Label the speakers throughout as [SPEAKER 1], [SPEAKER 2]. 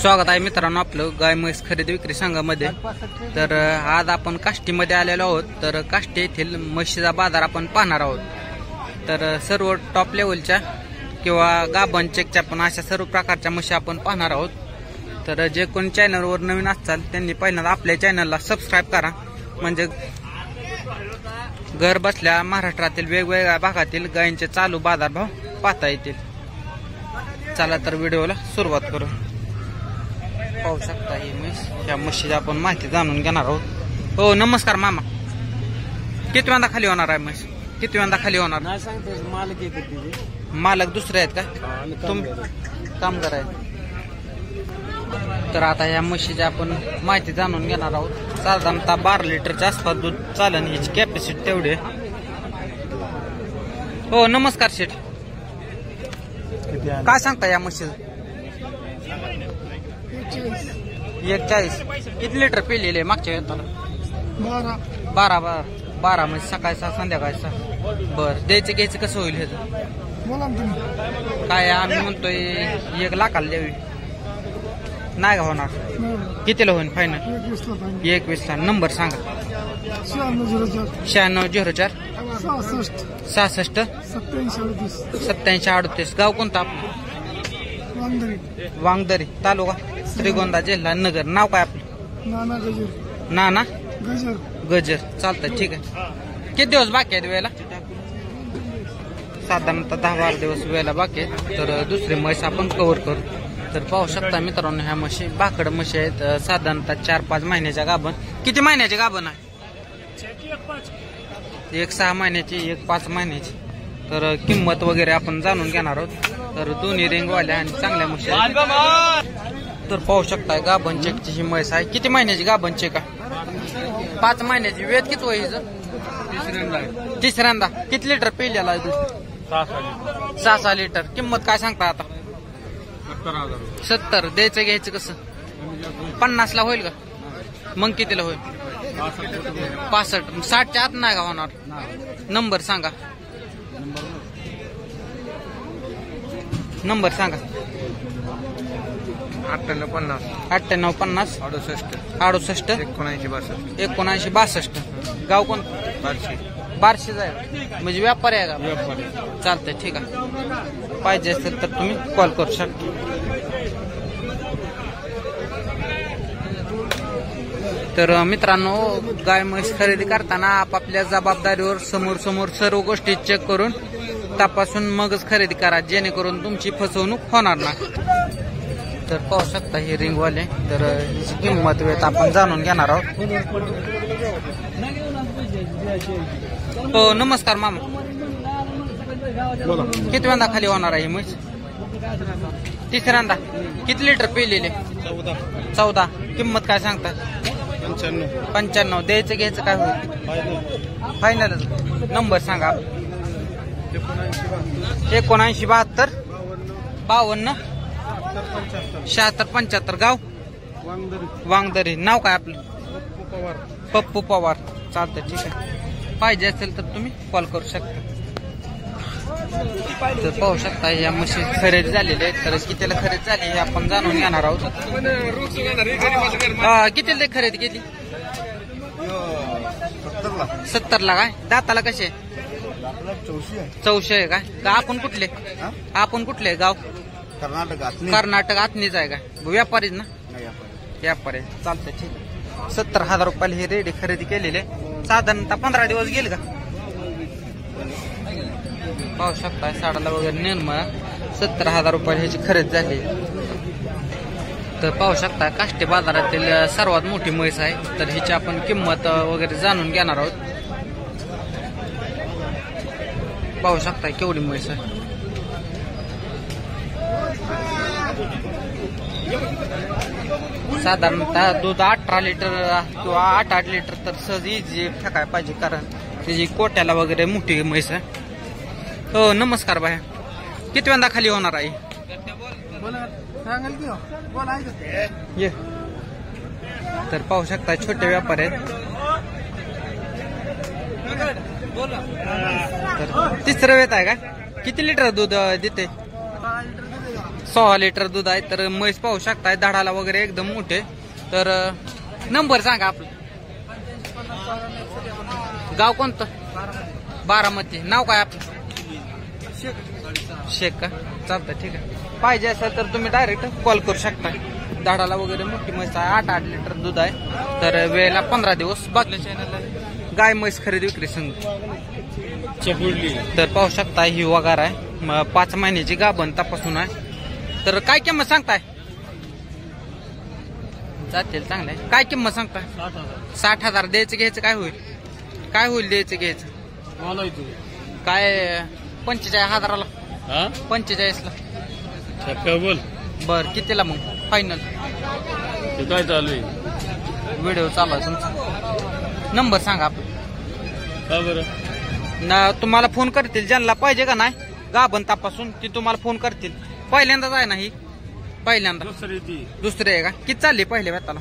[SPEAKER 1] स्वागत आहे मित्रांनो आपलं गाय म्हैस खरेदी विक्री संघामध्ये। तर आज आपण काष्टीमध्ये आलेलो आहोत। तर काष्टी येथील म्हशीचा बाजार आपण पाहणार आहोत। तर सर्व टॉप लेवलच्या किंवा गाभण चेकच्या पण अशा सर्व प्रकारच्या म्हशी आपण पाहणार आहोत। तर जे कोणी चॅनलवर नवीन असतील त्यांनी पहिल्यांदा आपल्या चॅनलला सबस्क्राइब करा, म्हणजे घर बसल्या महाराष्ट्रातील वेगवेगळ्या भागातील गायींचे चालू बाजारभाव पाहता येतील। चला तर व्हिडिओला सुरुवात करू। पाहू शकता ही म्हैस, या म्हशीची आपण माहिती जाणून घेणार आहोत। हो नमस्कार मामा, किती वेळा खाली होणार आहे म्हैस? किती वेळा खाली होणार?
[SPEAKER 2] नाही सांगते, मालक येते।
[SPEAKER 1] मालक दुसरे आहेत का? तुम कामगार आहेत। तर आता या म्हशीची आपण माहिती जाणून घेणार आहोत। साधारणतः 12 लिटरच्या आसपास दूध चालन, याची कॅपॅसिटी तेवढी आहे। हो नमस्कार शेठ, काय सांगता या म्हशीचं? 41। किती लिटर पिलेले मागच्या वेळेला? 12 म्हणजे सकाळी 6 संध्याकाळी 6। बर द्यायचं घ्यायचं कसं होईल ह्याचं? काय आम्ही म्हणतोय 1 लाखाला द्यावी, नाही का होणार? कितीला होईल फायनल? 21 ला। नंबर सांगा। 9604 66 87 38। गाव कोणतं आपलं? वांगदरी, तालुका श्रीगोंदा, जिल्हा नगर। नाव काय आपलं? नाना गजर। चालतंय, ठीक आहे। किती दिवस बाकी आहेत वेळेला? साधारणतः 10-12 दिवस वेळेला बाकी आहेत। तर दुसरी म्हैस आपण कव्हर करू। तर पाहू शकता मित्रांनो, ह्या म्हशी बाकड म्हशी आहेत। साधारणतः 4-5 महिन्याच्या गाभण। किती महिन्याची गाभण आहे? एक 6 महिन्याची, एक 5 महिन्याची। तर किंमत वगैरे आपण जाणून घेणार आहोत। तर दोन्ही रिंगवाल्या आणि चांगल्या म्हशी आहेत। तर पाहू शकता गाभण चेकची ही म्हैस आहे। किती महिन्याची गाभण चेक आहे? 5 महिन्याची। वेद किती व्हायचं? तिसऱ्यांदा। किती लिटर पिलेला आहे दूध? 6 लिटर। किंमत काय सांगता आता? 70। द्यायचं घ्यायचं कसं? 50 ला होईल का? मग कितीला होईल? 65। 60च्या आत नाही का होणार? नंबर सांगा। नंबर सांगा।
[SPEAKER 2] 9850
[SPEAKER 1] 9850 68 79 62। गाव कोण? बार्शीच आहे, म्हणजे व्यापारी आहे का? चालतंय, ठीक आहे। पाहिजे असेल तर तुम्ही कॉल करू शकता। तर मित्रांनो, गाय म्हैस खरेदी करताना आपापल्या जबाबदारीवर समोर सर्व गोष्टी चेक करून तपासून मगच खरेदी करा, जेणेकरून तुमची फसवणूक होणार नाही। तर पाहू शकता हे रिंगवाले। तर हिची किंमत वेळ आपण जाणून घेणार आहोत। हो नमस्कार मामा, किती वेळा खाली होणार आहे ही म्हैस? तिसऱ्यांदा। किती लिटर पिलेले? 14। किंमत काय सांगता? 95। द्यायचं घ्यायचं काय होईल? फायनल। नंबर सांगा। 79 72 52 76 75। गाव? वांगदरी। नाव काय आपलं? पप्पू पवार। चालतं, ठीक आहे। पाहिजे असेल तर तुम्ही कॉल करू शकता। तर पाहू शकता या म्हशी खरेदी झालेली आहे। तर कितीला खरेदी झाली हे आपण जाणून घेणार आहोत। कितीला खरेदी केली? 70 ला। काय दाताला कसे? 84 आहे काय? आपण कुठले? आपण कुठले? गाव? कर्नाटक आतनीच आहे काय? व्यापारीच ना? व्यापारी। चालतंय, ठीक आहे। 70,000 रुपयाला हे रेडी खरेदी केलेले। साधारणतः 15 दिवस गेले का? पाहू शकता साडाला वगैरे निर्मळ 70,000 रुपये ह्याची खरेदी झाली। तर पाहू शकता काष्टी बाजारातील सर्वात मोठी म्हैस आहे। तर हिची आपण किंमत वगैरे जाणून घेणार आहोत। पाहू शकता केवढी म्हैस आहे। साधारणतः दूध 18 लिटर किंवा 8 लिटर तर सहज इजी फेकाय पाहिजे, कारण त्याची कोट्याला वगैरे मोठी म्हैस आहे। हो नमस्कार बाया, किती वेळा खाली होणार आहे? ये तर पाहू शकता छोटे व्यापारी आहेत। तर तिसरं वेत आहे का? किती लिटर दूध देते? 6 लिटर दूध आहे. तर म्हैस पाहू शकताय, दाढाला वगैरे एकदम मोठे. तर नंबर सांगा आपलं. गाव कोणतं? बारामती. नाव काय आपलं? शेख का? चालतं, ठीक आहे. पाहिजे असेल तर तुम्ही डायरेक्ट कॉल करू शकता. दाढाला वगैरे मोठी म्हैस आहे. 8 लिटर दूध आहे. तर वेळेला 15 दिवस. बाकी चॅनलला गाय म्हैस खरेदी विक्री संघ. तर पाहू शकता ही वगार आहे. 5 महिन्याची गाभण तपासून आहे. तर काय किंमत सांगताय? जातील चांगलं आहे. काय किंमत सांगताय? 60,000. द्यायचं घ्यायचं काय होईल? काय होईल द्यायचं घ्यायचं? काय 45,000ला? 45ला.
[SPEAKER 2] बोल.
[SPEAKER 1] बर कितीला मग फायनल?
[SPEAKER 2] काय चालू आहे?
[SPEAKER 1] व्हिडिओ चालू आहे तुमचा. नंबर सांगा आपला.
[SPEAKER 2] का बरं?
[SPEAKER 1] ना तुम्हाला फोन करतील ज्यांना पाहिजे का नाही गाभण तपासून, ती तुम्हाला फोन करतील. पहिल्यांदाच आहे ना ही? पहिल्यांदा. दुसरी आहे का? किती चालली पहिल्या व्यताला?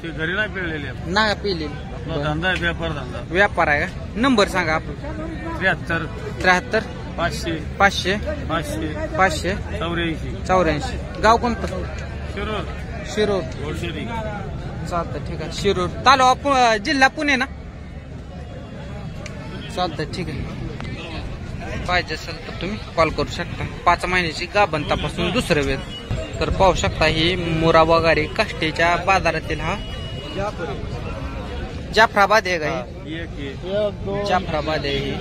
[SPEAKER 2] ते घरी नाही पिळलेले.
[SPEAKER 1] नाही पिली.
[SPEAKER 2] धंदा आहे, व्यापार धंदा.
[SPEAKER 1] व्यापार आहे का? नंबर सांगा आपला.
[SPEAKER 2] 73
[SPEAKER 1] 73
[SPEAKER 2] 500
[SPEAKER 1] 500
[SPEAKER 2] 500
[SPEAKER 1] 500
[SPEAKER 2] 84
[SPEAKER 1] 84. गाव कोणतं?
[SPEAKER 2] शिरूर.
[SPEAKER 1] शिरूर.
[SPEAKER 2] घोडशेरी.
[SPEAKER 1] चालतं, ठीक आहे. शिरूर तालुका जिल्हा पुणे ना? चालतं, ठीक आहे. पाहिजे असेल तर तुम्ही कॉल करू शकता. 5 महिन्याची गाभण तपासून दुसरं वेळ. तर पाहू शकता ही मुरा वगारी काष्टीच्या बाजारातील हा जाफराबाद आहे का? ही जाफराबाद आहे ही.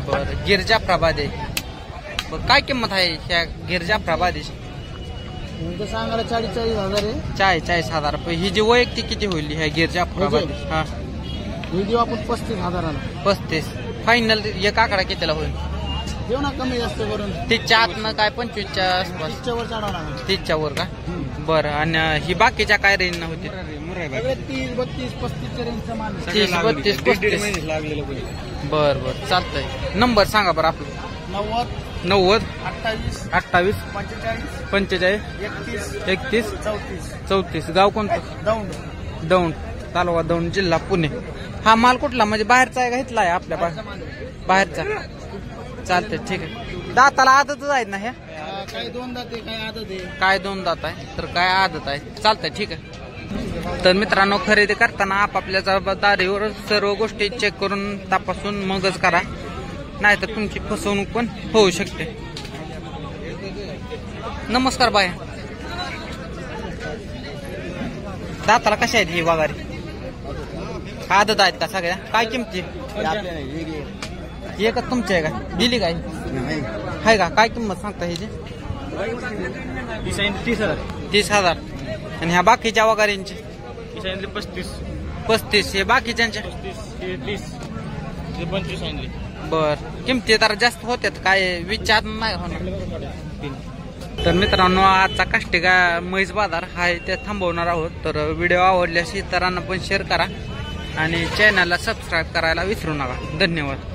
[SPEAKER 1] बरं, गिर जाफराबाद आहे. बरं, काय किंमत आहे ह्या गिर जाफराबादीची?
[SPEAKER 2] सांगायला 40,000 आहे.
[SPEAKER 1] 40,000 रुपये. ही जी वैयक्तिक किती होईल ह्या गिर जाफराबाद? हा,
[SPEAKER 2] व्हिडिओ आपण 35,000.
[SPEAKER 1] 35. फायनल एक आकडा कितीला होईल?
[SPEAKER 2] देऊ ना कमी जास्त करून.
[SPEAKER 1] 30च्या आतनं काय 25च्या आसपास?
[SPEAKER 2] 30च्या वर चढवणार.
[SPEAKER 1] 30च्या वर का? बरं. आणि ही बाकीच्या काय रेंज न होती?
[SPEAKER 2] 30, 32, 35 रेंजचा माल.
[SPEAKER 1] 30, 32, 35.
[SPEAKER 2] लागलेलं.
[SPEAKER 1] बर बर, चालतंय. नंबर सांगा बरं आपलं.
[SPEAKER 2] 90
[SPEAKER 1] 28
[SPEAKER 2] 28
[SPEAKER 1] 45
[SPEAKER 2] 45
[SPEAKER 1] 31
[SPEAKER 2] 31
[SPEAKER 1] 34. गाव कोणतं?
[SPEAKER 2] दौंड.
[SPEAKER 1] दौंड तालुका दौंड जिल्हा पुणे. हा माल कुठला म्हणजे बाहेरचा आहे का इथला आहे आपल्या बाहेरचा? चालतंय, ठीक आहे. दाताला आदतच आहेत ना ह्या?
[SPEAKER 2] काय 2 दात आहे, काय आदत आहे.
[SPEAKER 1] काय 2 दात आहे, तर काय आदत आहे. चालतंय, ठीक आहे. तर मित्रांनो, खरेदी करताना आपापल्या जबाबदारीवर सर्व गोष्टी चेक करून तपासून मगच करा, नाहीतर तुमची फसवणूक पण होऊ शकते. नमस्कार बाय. दाताला कशा आहेत ही वगारी? आदत आहेत का सगळ्या? काय किमती? एकच तुमची आहे का? दिली काय आहे का? काय किंमत सांगता ह्याची? 30,000. आणि ह्या बाकीच्या वगारींची? 35. हे बाकीच्यांच्या?
[SPEAKER 2] 25.
[SPEAKER 1] बर, किमती तर जास्त होत्यात, काय विचार नाही होणार. तर मित्रांनो, आजचा काष्टिका म्हैस बाजार आहे ते थांबवणार आहोत. तर व्हिडिओ आवडल्यास इतरांना पण शेअर करा आणि चॅनलला सबस्क्राईब करायला विसरू नका. धन्यवाद.